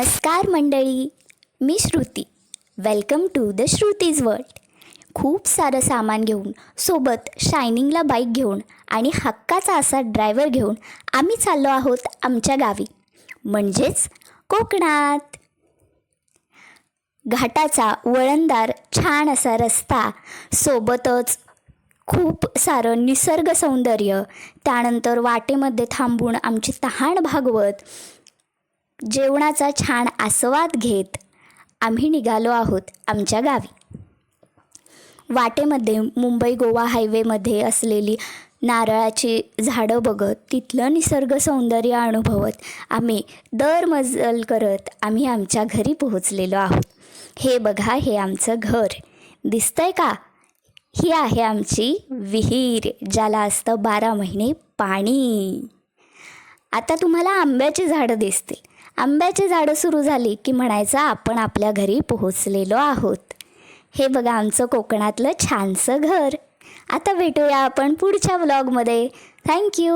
नमस्कार मंडळी, मी Shruti. Welcome to the Shruti's world. खूप सारं सामान घेऊन, सोबत शायनिंगला बाईक घेऊन आणि हक्काचा असा ड्रायव्हर घेऊन आम्ही चाललो आहोत आमच्या गावी, म्हणजेच कोकणात. घाटाचा वळणदार छान असा रस्ता, सोबतच खूप सारं निसर्ग सौंदर्य, त्यानंतर वाटेमध्ये थांबून आमची तहान भागवत, जेवणाचा छान आस्वाद घेत आम्ही निघालो आहोत आमच्या गावी. वाटेमध्ये मुंबई गोवा हायवेमध्ये असलेली नारळाची झाडं बघत, तिथलं निसर्ग सौंदर्य अनुभवत आम्ही दरमजल करत आम्ही आमच्या घरी पोहोचलेलो आहोत. हे बघा, हे आमचं घर दिसतंय का? ही आहे आमची विहीर, ज्याला असतं 12 महिने पाणी. आता तुम्हाला आंब्याची झाडं दिसतील. आंब्याची झाडं सुरू झाली की म्हणायचं आपण आपल्या घरी पोहोचलेलो आहोत. हे बघा आमचं कोकणातलं छानसं घर. आता भेटूया आपण पुढच्या व्लॉगमध्ये. थँक्यू.